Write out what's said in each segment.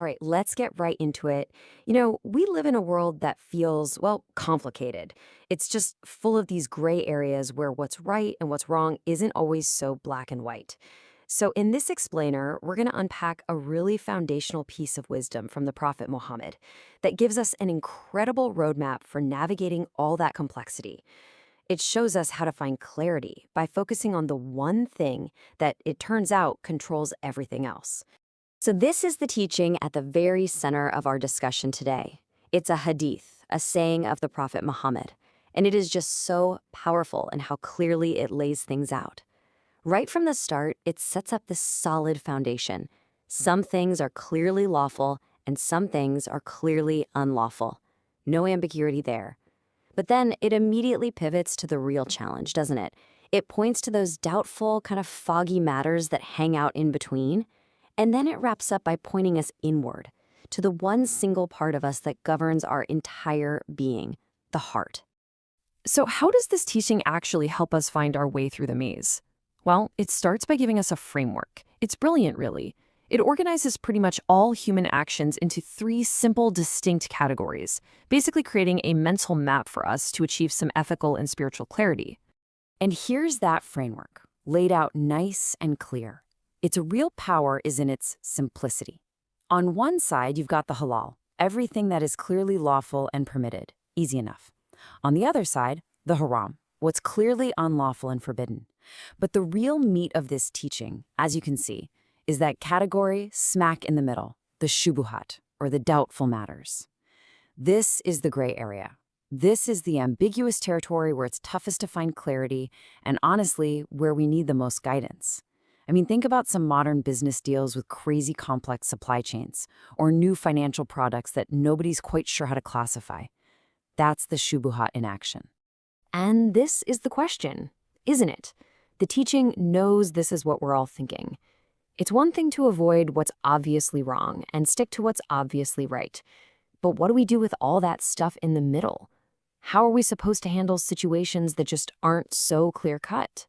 All right, let's get right into it. We live in a world that feels, well, complicated. It's just full of these gray areas where what's right and what's wrong isn't always so black and white. So, in this explainer, we're going to unpack a really foundational piece of wisdom from the Prophet Muhammad that gives us an incredible roadmap for navigating all that complexity. It shows us how to find clarity by focusing on the one thing that it turns out controls everything else. So, this is the teaching at the very center of our discussion today. It's a hadith, a saying of the Prophet Muhammad, and it is just so powerful in how clearly it lays things out. Right from the start, it sets up this solid foundation. Some things are clearly lawful, and some things are clearly unlawful. No ambiguity there. But then it immediately pivots to the real challenge, doesn't it? It points to those doubtful, kind of foggy matters that hang out in between. And then it wraps up by pointing us inward, to the one single part of us that governs our entire being, the heart. So how does this teaching actually help us find our way through the maze? Well, it starts by giving us a framework. It's brilliant, really. It organizes pretty much all human actions into three simple, distinct categories, basically creating a mental map for us to achieve some ethical and spiritual clarity. And here's that framework, laid out nice and clear. Its real power is in its simplicity. On one side, you've got the halal, everything that is clearly lawful and permitted, easy enough. On the other side, the haram, what's clearly unlawful and forbidden. But the real meat of this teaching, as you can see, is that category smack in the middle, the shubuhat, or the doubtful matters. This is the gray area. This is the ambiguous territory where it's toughest to find clarity, and honestly, where we need the most guidance. I mean, think about some modern business deals with crazy complex supply chains, or new financial products that nobody's quite sure how to classify. That's the shubuhat in action. And this is the question, isn't it? The teaching knows this is what we're all thinking. It's one thing to avoid what's obviously wrong and stick to what's obviously right. But what do we do with all that stuff in the middle? How are we supposed to handle situations that just aren't so clear-cut?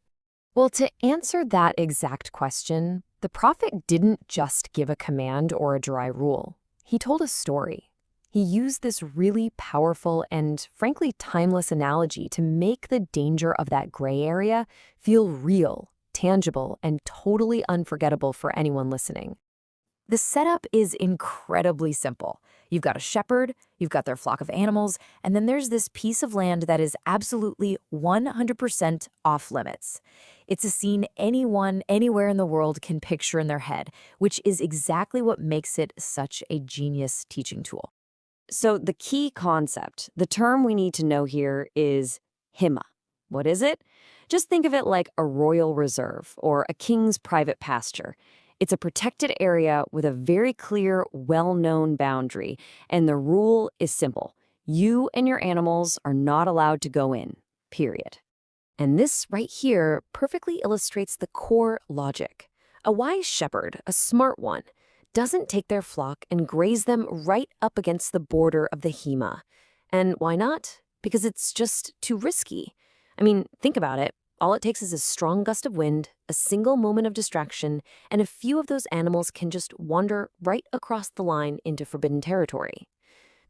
Well, to answer that exact question, the prophet didn't just give a command or a dry rule. He told a story. He used this really powerful and, frankly, timeless analogy to make the danger of that gray area feel real, tangible, and totally unforgettable for anyone listening. The setup is incredibly simple. You've got a shepherd, you've got their flock of animals, and then there's this piece of land that is absolutely 100% off limits. It's a scene anyone, anywhere in the world can picture in their head, which is exactly what makes it such a genius teaching tool. So the key concept, the term we need to know here is hima. What is it? Just think of it like a royal reserve or a king's private pasture. It's a protected area with a very clear, well-known boundary, and the rule is simple. You and your animals are not allowed to go in, period. And this right here perfectly illustrates the core logic. A wise shepherd, a smart one, doesn't take their flock and graze them right up against the border of the hema. And why not? Because it's just too risky. I mean, think about it. All it takes is a strong gust of wind, a single moment of distraction, and a few of those animals can just wander right across the line into forbidden territory.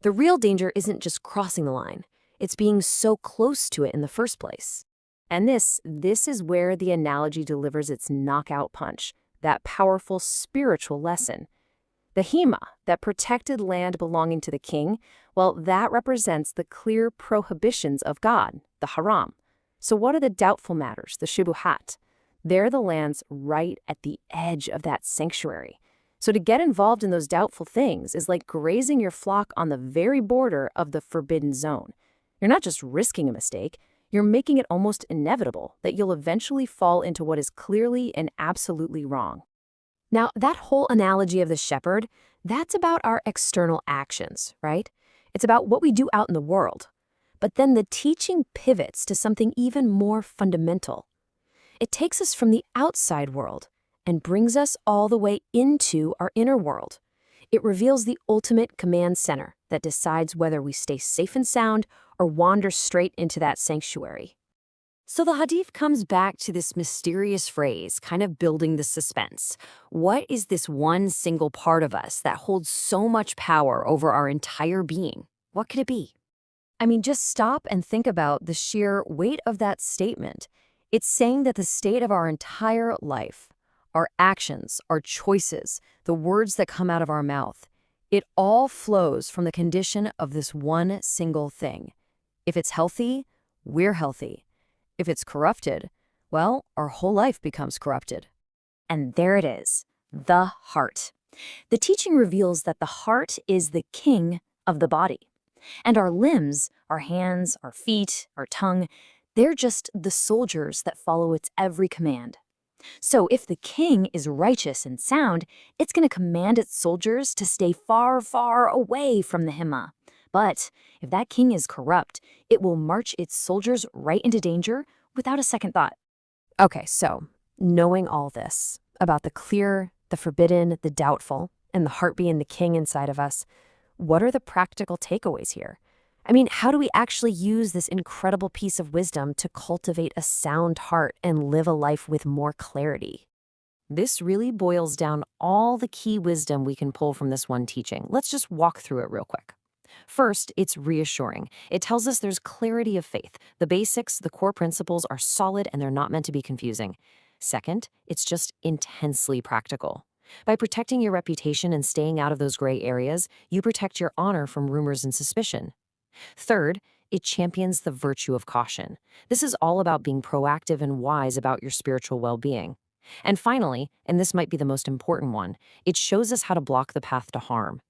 The real danger isn't just crossing the line. It's being so close to it in the first place. And this is where the analogy delivers its knockout punch, that powerful spiritual lesson. The hema, that protected land belonging to the king, well, that represents the clear prohibitions of God, the haram. So what are the doubtful matters, the shubuhat? They're the lands right at the edge of that sanctuary. So to get involved in those doubtful things is like grazing your flock on the very border of the forbidden zone. You're not just risking a mistake, you're making it almost inevitable that you'll eventually fall into what is clearly and absolutely wrong. Now, that whole analogy of the shepherd, that's about our external actions, right? It's about what we do out in the world. But then the teaching pivots to something even more fundamental. It takes us from the outside world and brings us all the way into our inner world. It reveals the ultimate command center that decides whether we stay safe and sound or wander straight into that sanctuary. So the Hadith comes back to this mysterious phrase, kind of building the suspense. What is this one single part of us that holds so much power over our entire being? What could it be? I mean, just stop and think about the sheer weight of that statement. It's saying that the state of our entire life, our actions, our choices, the words that come out of our mouth, it all flows from the condition of this one single thing. If it's healthy, we're healthy. If it's corrupted, well, our whole life becomes corrupted. And there it is, the heart. The teaching reveals that the heart is the king of the body. And our limbs, our hands, our feet, our tongue, they're just the soldiers that follow its every command. So if the king is righteous and sound, it's going to command its soldiers to stay far, far away from the himma. But if that king is corrupt, it will march its soldiers right into danger without a second thought. Okay, so knowing all this about the clear, the forbidden, the doubtful, and the heart being the king inside of us, what are the practical takeaways here? I mean, how do we actually use this incredible piece of wisdom to cultivate a sound heart and live a life with more clarity? This really boils down all the key wisdom we can pull from this one teaching. Let's just walk through it real quick. First, it's reassuring. It tells us there's clarity of faith. The basics, the core principles are solid and they're not meant to be confusing. Second, it's just intensely practical. By protecting your reputation and staying out of those gray areas, you protect your honor from rumors and suspicion. Third, it champions the virtue of caution. This is all about being proactive and wise about your spiritual well-being. And finally, and this might be the most important one, it shows us how to block the path to harm.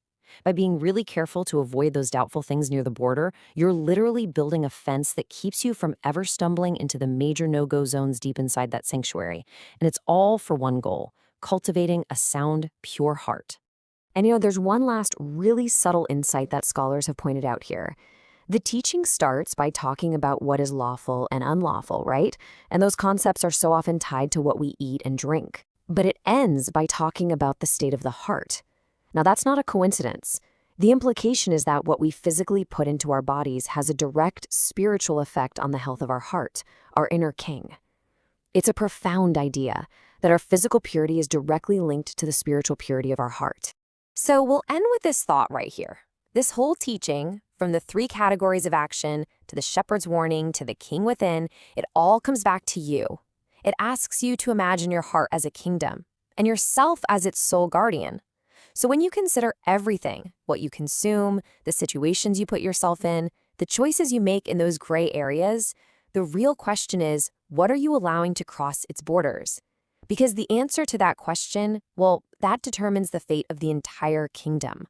By being really careful to avoid those doubtful things near the border, you're literally building a fence that keeps you from ever stumbling into the major no-go zones deep inside that sanctuary. And it's all for one goal: cultivating a sound, pure heart. And there's one last really subtle insight that scholars have pointed out here. The teaching starts by talking about what is lawful and unlawful, right? And those concepts are so often tied to what we eat and drink. But it ends by talking about the state of the heart. Now, that's not a coincidence. The implication is that what we physically put into our bodies has a direct spiritual effect on the health of our heart, our inner king. It's a profound idea that our physical purity is directly linked to the spiritual purity of our heart. So we'll end with this thought right here. This whole teaching, from the 3 categories of action to the shepherd's warning to the king within, it all comes back to you. It asks you to imagine your heart as a kingdom and yourself as its sole guardian. So when you consider everything, what you consume, the situations you put yourself in, the choices you make in those gray areas, the real question is, what are you allowing to cross its borders? Because the answer to that question, well, that determines the fate of the entire kingdom.